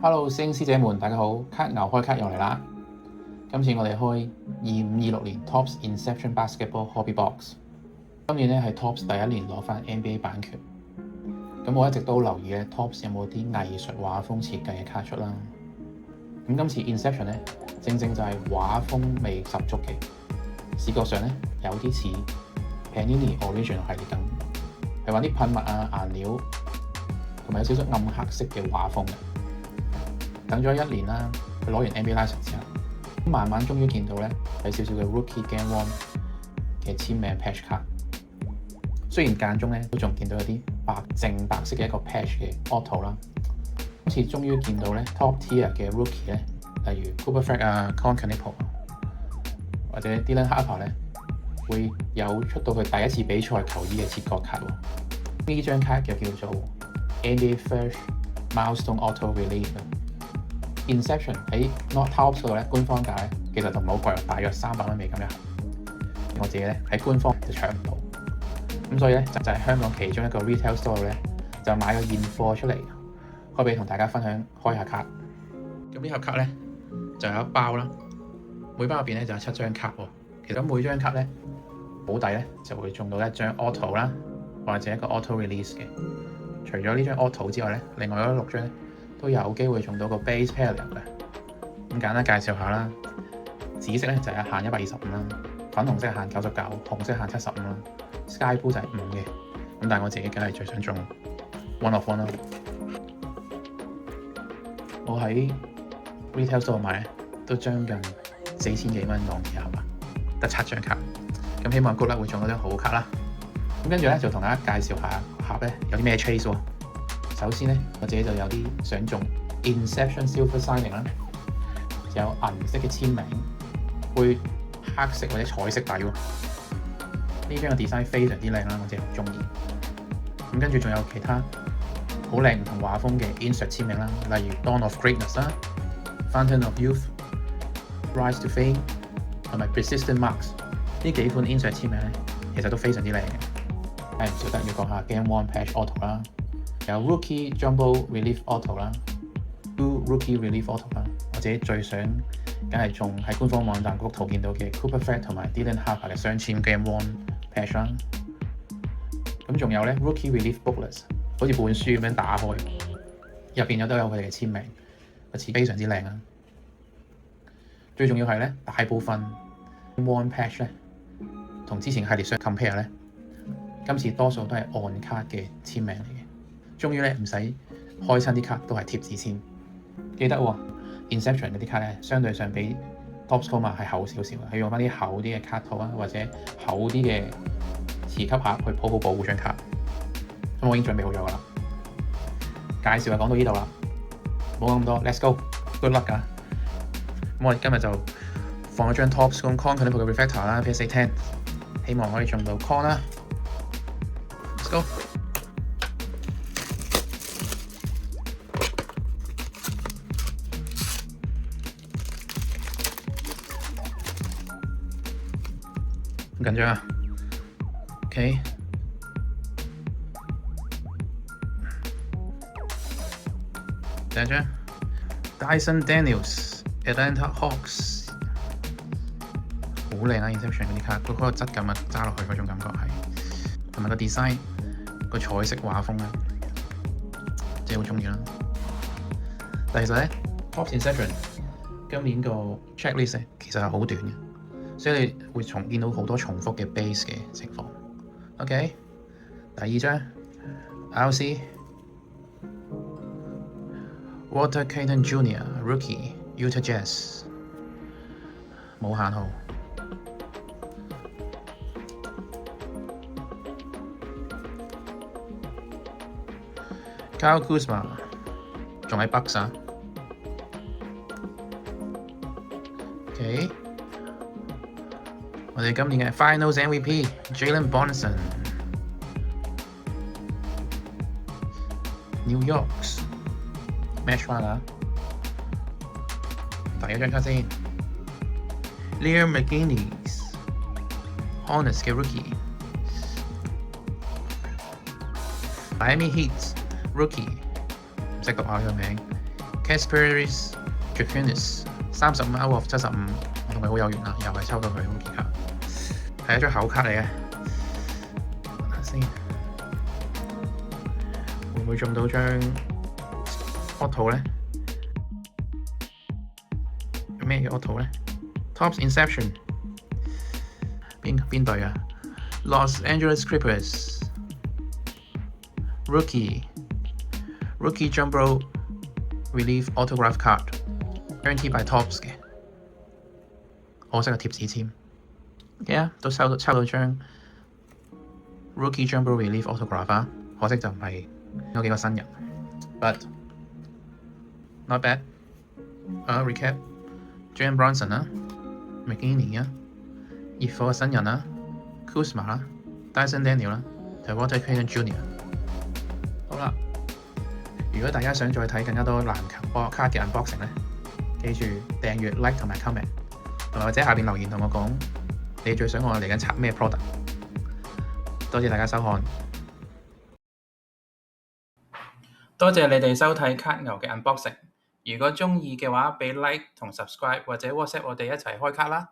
Hello，師兄師姐們，大家好！卡牛開卡又嚟啦！今次我哋開25-26年 Topps Inception Basketball Hobby Box。今年咧係 Topps 第一年攞翻 NBA 版權。咁我一直都留意咧 Topps 有冇啲藝術畫風設計嘅卡出啦。咁今次 Inception 咧，正正就係畫風味十足嘅。視覺上咧有啲似 Panini Original 系列咁，係玩啲噴墨啊、顏料，同埋有少少暗黑色嘅畫風嘅。等咗1年啦，佢攞完 NBA license 之後，慢慢終於見到咧有少少嘅 Rookie Game One 嘅簽名 patch 卡。雖然間中咧都仲見到有啲淨白色嘅一個 patch 嘅 auto 啦，今次終於見到咧 top tier 嘅 Rookie 咧，例如 Cooper Flag 啊、Con Canipo 或者 Dylan Harper 咧，會有出到佢第一次比賽球衣嘅切割卡喎。呢張卡就叫做 NBA First Milestone Auto Relief。Inception 喺 Not Topps 嗰度咧，官方價咧其實就唔係好貴，大約300蚊美金一盒。我自己咧喺官方就搶唔到，咁所以咧就喺香港其中一個 retail store 咧就買個現貨出嚟，開俾同大家分享開下卡。咁呢盒卡咧就有一包啦，每包入邊咧就有7張卡喎。其實每張卡咧保底咧就會中到一張 auto 啦，或者一個 auto release 嘅。除咗呢張 auto 之外咧，另外嗰6張咧都有機會中到個 base parallel 嘅。咁簡單介紹下啦，紫色咧就係限125啦，粉紅色係限99，紅色限75啦 ，Sky Blue 就係5嘅。咁但係我自己梗係最想中 One of One 啦。我喺 retail store 買咧都將近4000幾蚊港紙盒啊，得7張卡。咁希望 good luck 會中到張好卡啦。咁跟住咧就同大家介紹下盒咧有啲咩 chase 喎。首先咧，我自己就有啲想中 Inception Silver Signing 啦，有銀色嘅簽名，配黑色或者彩色底喎。呢張嘅 design 非常之靚啦，我自己好中意。咁跟住仲有其他好靚唔同畫風嘅 insert 簽名啦，例如 Dawn of Greatness 啦、Fountain of Youth、Rise to Fame 同埋 Persistent Marks 呢幾款 insert 簽名咧，其實都非常之靚嘅。唔少得要講下 Game One Patch Auto 啦。有 Rookie Jumbo Relief Auto 啦 ，Blue Rookie Relief Auto 啦，我自己最想梗係中喺官方網站嗰幅圖見到嘅 Cooper Flag 同埋 Dylan Harper 嘅雙簽 Game One Patch 啦。咁仲有咧 Rookie Relief Booklets， 好似本書咁樣打開，入邊都有佢哋嘅簽名，個詞非常之靚啊！最重要係咧，大部分 Game One Patch 咧同之前系列相 compare 咧，今次多數都係按卡嘅簽名嚟嘅。終於咧唔使開親啲卡都係貼紙簽，記得喎 Inception 嗰啲卡咧相對上比 Topps Chroma 係厚少少嘅，係用翻啲厚啲嘅卡套啊，或者厚啲嘅磁吸盒去好好保護張卡。咁我已經準備好咗㗎啦，介紹就講到呢度啦，冇咁多 ，Let's go，good luck 㗎！咁我哋今日就放咗張 Topps Con Canipo 嘅 Reflector 啦 ，PSA 10，希望可以中到 Con 啦 ，Let's go！唔緊張啊 ，OK。第一張 Dyson Daniels Atlanta Hawks， 好靚啊 ！Inception 嗰啲卡，嗰個質感啊，揸落去嗰種感覺係，同埋個 design 個彩色畫風咧，即係好中意啦。但其實咧 ，Topps Inception 今年個 checklist 咧其實係好短嘅。所以你會見到好多重複嘅 base 嘅情況。OK， 第二張 RC Walter Payton Jr. Rookie Utah Jazz 冇限號。Kyle Kuzma 仲喺 Bucks 啊。OK。我哋今年嘅 Finals MVP Jalen Brunson，New Yorks Match 翻啦，第一張卡先 ，Liam McGinnis Hornets 嘅 Rookie，Miami Heat Rookie，唔識讀下呢個名 Kasparis Dracunis 35 out of 75，我同佢好有緣啊，又係抽到佢 Rookie 卡，係一張厚卡嚟嘅。睇下先，會唔會中到張 Auto 咧？咩嘅 Auto 咧 ？Topps Inception 邊隊啊 ？Los Angeles Clippers Rookie Jumbo Relief Autograph Card guaranteed by Topps 嘅，可惜個貼紙簽。Yeah， 都抽到張 Rookie Jumbo Relief Autograph 啊，可惜就唔係嗰幾個新人。But not bad。recap Jalen Brunson 啦 ，McKinney 啊，熱火嘅新人啦 ，Kuzma 啦 ，Dyson Daniel 啦，同 Walter Payton Jr。好啦，如果大家想再睇更加多籃球波卡嘅 unboxing 咧，記住訂閱、like 同埋 comment， 同埋或者下邊留言同我講你最想我嚟緊拆咩 product。多謝大家收看，多謝你哋收睇卡牛嘅 unboxing。如果鍾意嘅話，俾 like 同 subscribe 或者 WhatsApp 我哋一齊開卡啦。